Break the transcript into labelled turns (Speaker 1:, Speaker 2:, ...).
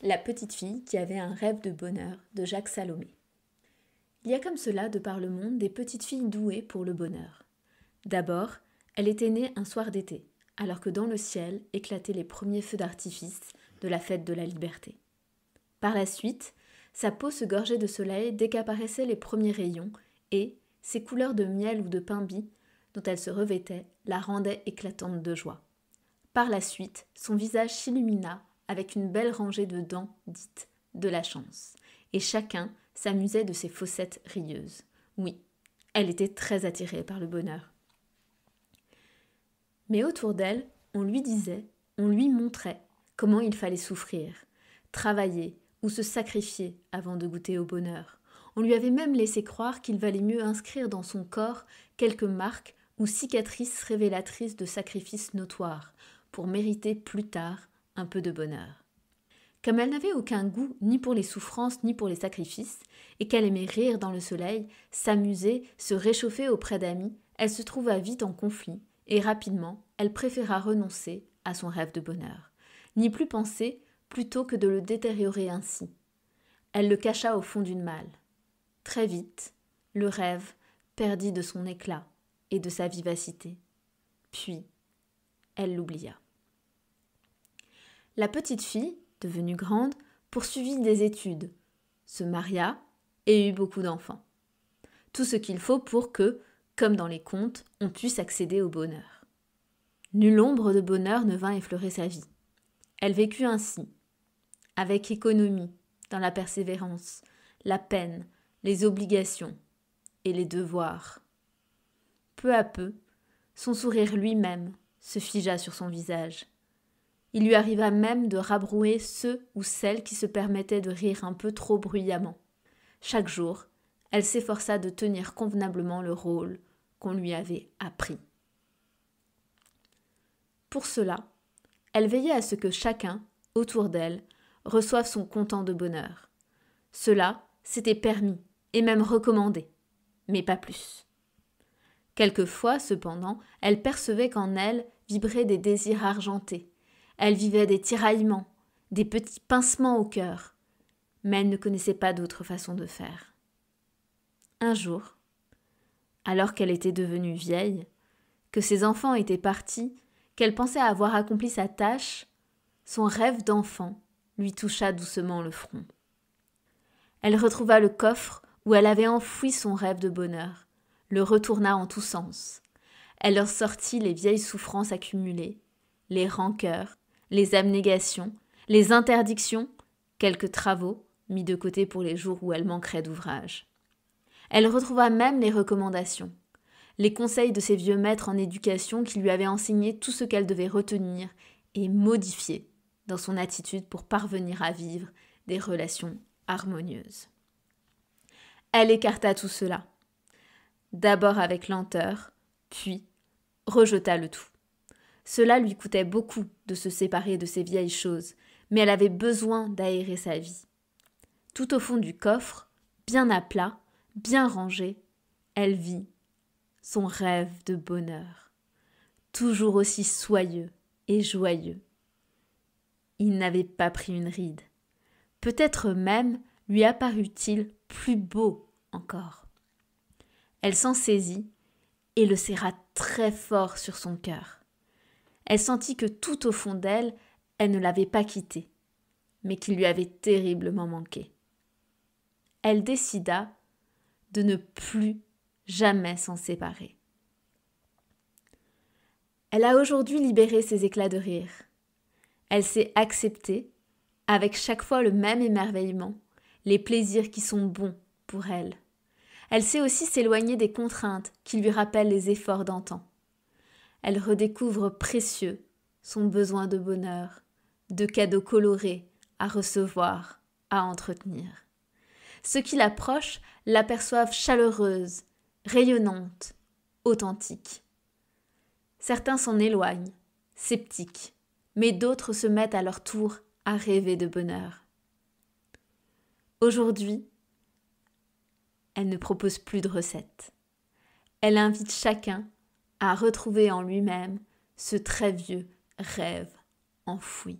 Speaker 1: La petite fille qui avait un rêve de bonheur de Jacques Salomé. Il y a comme cela de par le monde des petites filles douées pour le bonheur. D'abord, elle était née un soir d'été, alors que dans le ciel éclataient les premiers feux d'artifice de la fête de la liberté. Par la suite, sa peau se gorgeait de soleil dès qu'apparaissaient les premiers rayons et, ses couleurs de miel ou de pain-bis, dont elle se revêtait, la rendaient éclatante de joie. Par la suite, son visage s'illumina avec une belle rangée de dents dites de la chance, et chacun s'amusait de ses fossettes rieuses. Oui, elle était très attirée par le bonheur. Mais autour d'elle, on lui disait, on lui montrait comment il fallait souffrir, travailler ou se sacrifier avant de goûter au bonheur. On lui avait même laissé croire qu'il valait mieux inscrire dans son corps quelques marques ou cicatrices révélatrices de sacrifices notoires, pour mériter plus tard un peu de bonheur. Comme elle n'avait aucun goût ni pour les souffrances ni pour les sacrifices, et qu'elle aimait rire dans le soleil, s'amuser, se réchauffer auprès d'amis, elle se trouva vite en conflit, et rapidement, elle préféra renoncer à son rêve de bonheur. N'y plus penser plutôt que de le détériorer ainsi. Elle le cacha au fond d'une malle. Très vite, le rêve perdit de son éclat et de sa vivacité. Puis, elle l'oublia. La petite fille, devenue grande, poursuivit des études, se maria et eut beaucoup d'enfants. Tout ce qu'il faut pour que, comme dans les contes, on puisse accéder au bonheur. Nulle ombre de bonheur ne vint effleurer sa vie. Elle vécut ainsi, avec économie, dans la persévérance, la peine, les obligations et les devoirs. Peu à peu, son sourire lui-même se figea sur son visage. Il lui arriva même de rabrouer ceux ou celles qui se permettaient de rire un peu trop bruyamment. Chaque jour, elle s'efforça de tenir convenablement le rôle qu'on lui avait appris. Pour cela, elle veillait à ce que chacun, autour d'elle, reçoive son comptant de bonheur. Cela, c'était permis et même recommandé, mais pas plus. Quelquefois, cependant, elle percevait qu'en elle vibraient des désirs argentés. Elle vivait des tiraillements, des petits pincements au cœur, mais elle ne connaissait pas d'autre façon de faire. Un jour, alors qu'elle était devenue vieille, que ses enfants étaient partis, qu'elle pensait avoir accompli sa tâche, son rêve d'enfant lui toucha doucement le front. Elle retrouva le coffre où elle avait enfoui son rêve de bonheur, le retourna en tous sens. Elle leur sortit les vieilles souffrances accumulées, les rancœurs, les abnégations, les interdictions, quelques travaux mis de côté pour les jours où elle manquerait d'ouvrage. Elle retrouva même les recommandations, les conseils de ses vieux maîtres en éducation qui lui avaient enseigné tout ce qu'elle devait retenir et modifier dans son attitude pour parvenir à vivre des relations harmonieuses. Elle écarta tout cela, d'abord avec lenteur, puis rejeta le tout. Cela lui coûtait beaucoup de se séparer de ces vieilles choses, mais elle avait besoin d'aérer sa vie. Tout au fond du coffre, bien à plat, bien rangé, elle vit son rêve de bonheur, toujours aussi soyeux et joyeux. Il n'avait pas pris une ride. Peut-être même lui apparut-il plus beau encore. Elle s'en saisit et le serra très fort sur son cœur. Elle sentit que tout au fond d'elle, elle ne l'avait pas quitté, mais qu'il lui avait terriblement manqué. Elle décida de ne plus jamais s'en séparer. Elle a aujourd'hui libéré ses éclats de rire. Elle s'est acceptée, avec chaque fois le même émerveillement, les plaisirs qui sont bons pour elle. Elle sait aussi s'éloigner des contraintes qui lui rappellent les efforts d'antan. Elle redécouvre précieux son besoin de bonheur, de cadeaux colorés à recevoir, à entretenir. Ceux qui l'approchent l'aperçoivent chaleureuse, rayonnante, authentique. Certains s'en éloignent, sceptiques, mais d'autres se mettent à leur tour à rêver de bonheur. Aujourd'hui, elle ne propose plus de recettes. Elle invite chacun à retrouver en lui-même ce très vieux rêve enfoui.